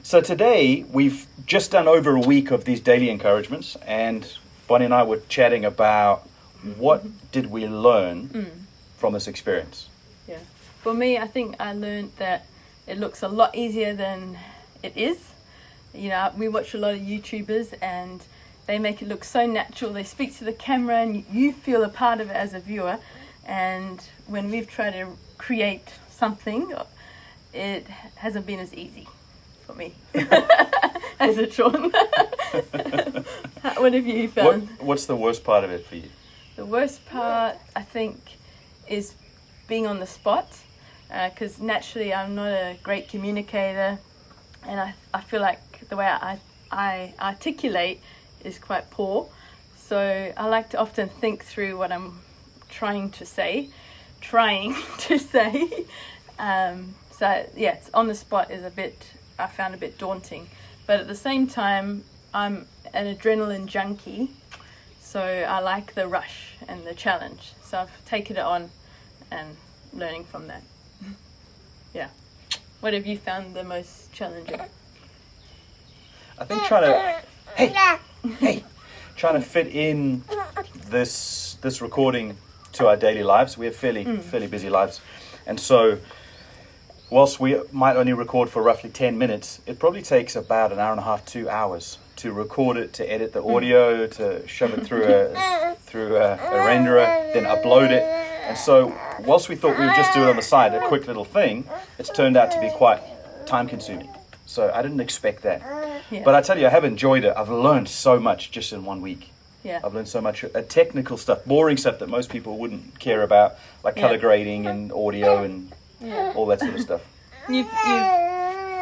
So today we've just done over a week of these daily encouragements, and Bonnie and I were chatting about what did we learn from this experience. Yeah. For me, I think I learned that it looks a lot easier than it is. You know, we watch a lot of YouTubers and they make it look so natural. They speak to the camera and you feel a part of it as a viewer. And when we've tried to create something, it hasn't been as easy for me as a Sean. What have you found? What's the worst part of it for you? The worst part, I think, is being on the spot, because naturally I'm not a great communicator, and I feel like the way I articulate is quite poor. So I like to often think through what I'm trying to say. So yeah, it's on the spot is I found a bit daunting, but at the same time I'm an adrenaline junkie, so I like the rush and the challenge. So I've taken it on and learning from that. Yeah. What have you found the most challenging? I think trying to fit in this recording to our daily lives. We have fairly busy lives, and so whilst we might only record for roughly 10 minutes, it probably takes about an hour and a half, 2 hours to record it, to edit the audio, to shove it through a renderer, then upload it. And so whilst we thought we would just do it on the side, a quick little thing, it's turned out to be quite time consuming. So I didn't expect that. Yeah. But I tell you, I have enjoyed it. I've learned so much just in 1 week. Yeah. I've learned so much technical stuff, boring stuff that most people wouldn't care about, like color grading and audio and all that sort of stuff. You've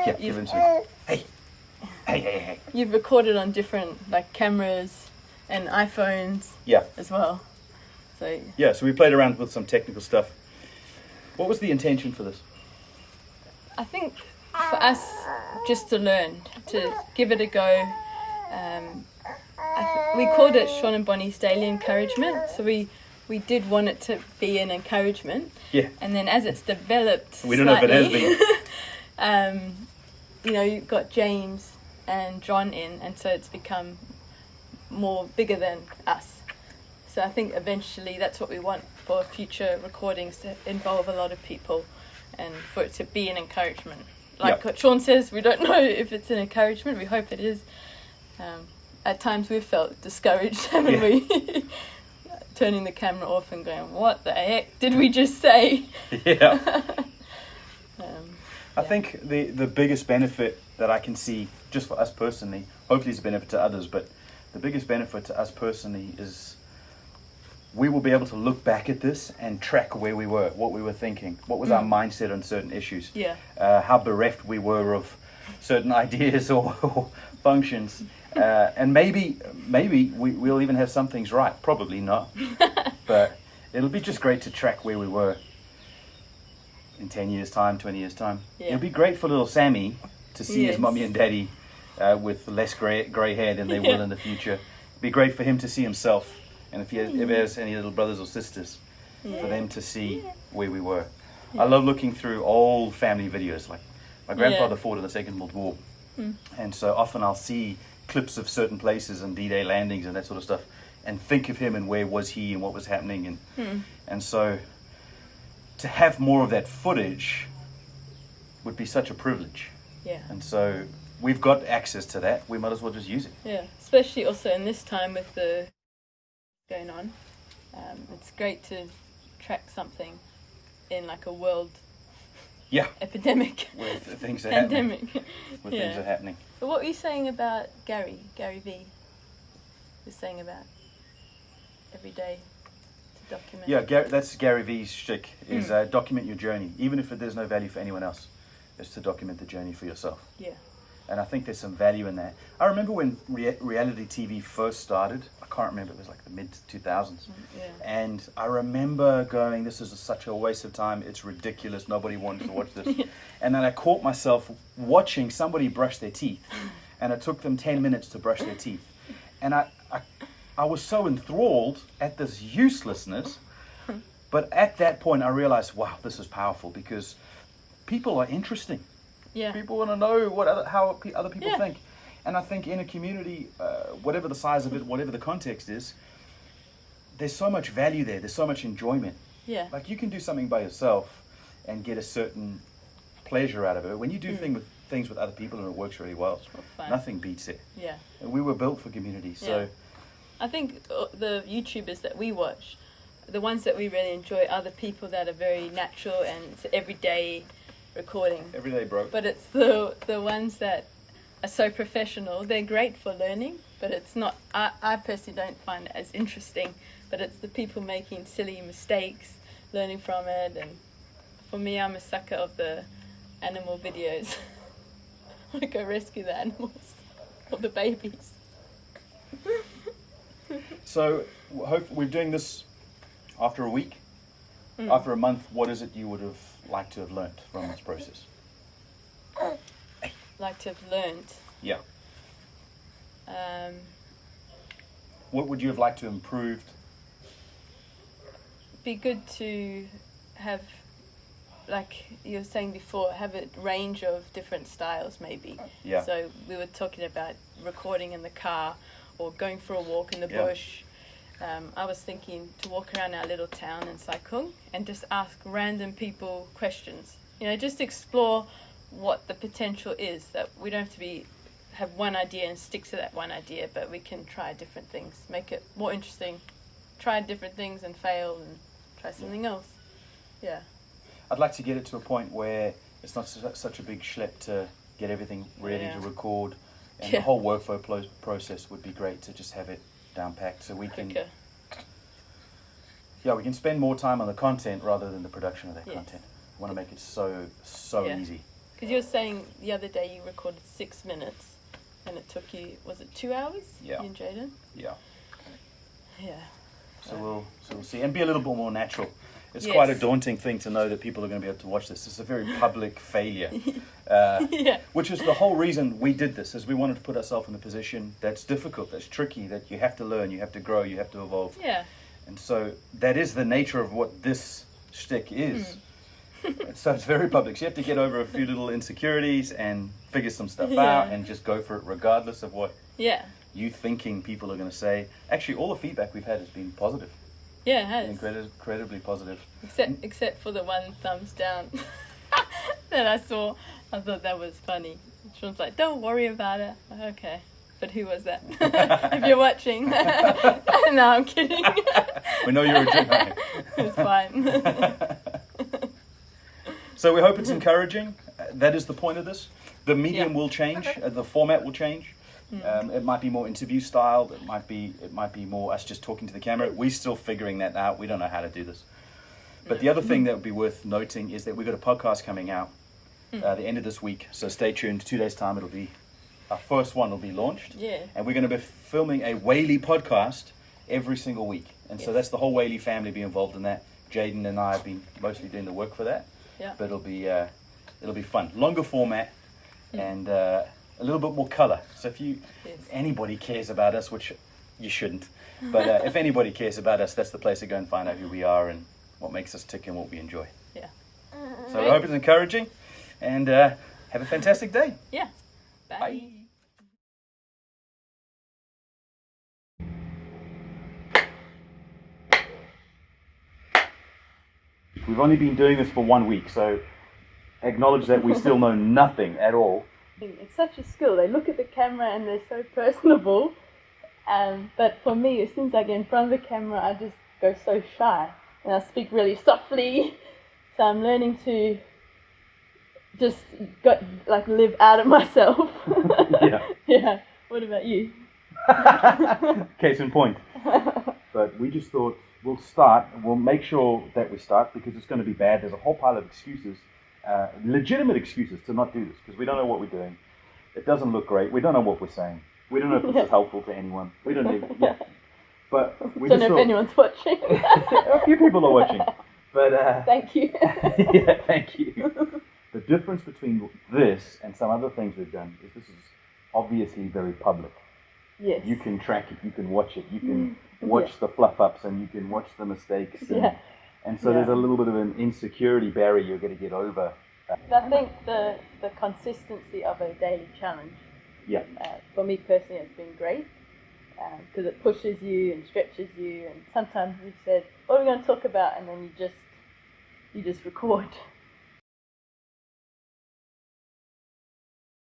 Give him some. Hey. You've recorded on different like cameras and iPhones. Yeah. As well. So Yeah, so we played around with some technical stuff. What was the intention for this? I think for us just to learn, to give it a go. We called it Sean and Bonnie's Daily Encouragement. So we did want it to be an encouragement. Yeah. And then as it's developed, We don't know if it has been. You know, you've got James and John in, and so it's become bigger than us. So I think eventually that's what we want for future recordings, to involve a lot of people and for it to be an encouragement. Like what Sean says, we don't know if it's an encouragement. We hope it is. At times we've felt discouraged, haven't we? Turning the camera off and going, what the heck did we just say? Yeah. I think the biggest benefit that I can see, just for us personally, hopefully it's a benefit to others, but the biggest benefit to us personally is we will be able to look back at this and track where we were, what we were thinking, what was our mindset on certain issues, how bereft we were of certain ideas or functions. And maybe we'll even have some things right. Probably not. But it'll be just great to track where we were in 10 years' time, 20 years' time. Yeah. It'll be great for little Sammy to see his mommy and daddy with less grey hair than they will in the future. It'll be great for him to see himself. And if he ever has any little brothers or sisters, for them to see where we were. I love looking through old family videos. Like my grandfather fought in the Second World War. And so often I'll see clips of certain places and D-Day landings and that sort of stuff, and think of him and where was he and what was happening, and so to have more of that footage would be such a privilege. Yeah. And so we've got access to that. We might as well just use it. Yeah, especially also in this time with the going on. It's great to track something in like a world epidemic. Where things are pandemic. happening. Where things are happening. But what were you saying about Gary V? Was saying about every day to document. Yeah, that's Gary V's shtick, is document your journey. Even if there's no value for anyone else, it's to document the journey for yourself. Yeah. And I think there's some value in that. I remember when reality TV first started. I can't remember, it was like the mid-2000s. Yeah. And I remember going, this is such a waste of time. It's ridiculous. Nobody wanted to watch this. And then I caught myself watching somebody brush their teeth. And it took them 10 minutes to brush their teeth. And I was so enthralled at this uselessness. But at that point, I realized, wow, this is powerful, because people are interesting. Yeah. People want to know how other people think. And I think in a community, whatever the size of it, whatever the context is, there's so much value there. There's so much enjoyment. Yeah. Like you can do something by yourself and get a certain pleasure out of it. When you do things with other people and it works really well, nothing beats it. Yeah. And we were built for community, so... I think the YouTubers that we watch, the ones that we really enjoy are the people that are very natural and it's everyday recording. Everyday, bro. But it's the ones that are so professional. They're great for learning, but it's not... I personally don't find it as interesting, but it's the people making silly mistakes, learning from it, and for me, I'm a sucker of the animal videos. I want to go rescue the animals, or the babies. So, we're doing this after a week. After a month, what is it you would have liked to have learnt from this process? Like to have learnt? Yeah. What would you have liked to have improved? Be good to have, like you were saying before, have a range of different styles maybe. Yeah. So we were talking about recording in the car or going for a walk in the bush. I was thinking to walk around our little town in Saikung and just ask random people questions. You know, just explore what the potential is, that we don't have to have one idea and stick to that one idea, but we can try different things, make it more interesting, try different things and fail and try something else. Yeah. I'd like to get it to a point where it's not such a big schlep to get everything ready to record, and the whole workflow process would be great to just have it down packed so we can we can spend more time on the content rather than the production of that content. I want to make it so easy. Because you were saying the other day you recorded 6 minutes and it took you, was it 2 hours? Yeah. You and Jaden? Yeah. Yeah. So we'll see, and be a little bit more natural. It's quite a daunting thing to know that people are going to be able to watch this. It's a very public failure, which is the whole reason we did this, is we wanted to put ourselves in a position that's difficult, that's tricky, that you have to learn, you have to grow, you have to evolve. Yeah. And so that is the nature of what this shtick is. So it's very public. So you have to get over a few little insecurities and figure some stuff out and just go for it regardless of what you thinking people are going to say. Actually, all the feedback we've had has been positive. Yeah, it has. Incredibly positive. Except for the one thumbs down that I saw. I thought that was funny. Sean's like, don't worry about it. Okay. But who was that? If you're watching. No, I'm kidding. We know you're a joke. It's fine. So we hope it's encouraging. That is the point of this. The medium will change. The format will change. It might be more interview style. It might be more us just talking to the camera. We're still figuring that out. We don't know how to do this. But the other thing that would be worth noting is that we've got a podcast coming out the end of this week. So stay tuned. 2 days time, it'll be our first one will be launched. Yeah. And we're going to be filming a Whaley podcast every single week. And so that's the whole Whaley family be involved in that. Jaden and I have been mostly doing the work for that. Yeah. But it'll be fun. Longer format and a little bit more colour. So if anybody cares about us, which you shouldn't, but if anybody cares about us, that's the place to go and find out who we are and what makes us tick and what we enjoy. Yeah. So I hope it's encouraging, and have a fantastic day. Yeah. Bye. Bye. We've only been doing this for 1 week, so acknowledge that we still know nothing at all. It's such a skill. They look at the camera and they're so personable. But for me, as soon as I get in front of the camera, I just go so shy. And I speak really softly. So I'm learning to just live out of myself. Yeah. What about you? Case in point. But we just thought we'll start. We'll make sure that we start because it's going to be bad. There's a whole pile of excuses. Legitimate excuses to not do this because we don't know what we're doing. It doesn't look great. We don't know what we're saying. We don't know if this is helpful to anyone. We don't even. Yeah. But we don't know if anyone's watching. A few people are watching. But thank you. Yeah, thank you. The difference between this and some other things we've done is this is obviously very public. Yes. You can track it. You can watch it. You can watch the fluff ups and you can watch the mistakes. And so there's a little bit of an insecurity barrier you're going to get over I think the consistency of a daily challenge, Yeah. for me personally, has been great because it pushes you and stretches you. And sometimes you've said, "What are we going to talk about?" and then you just record.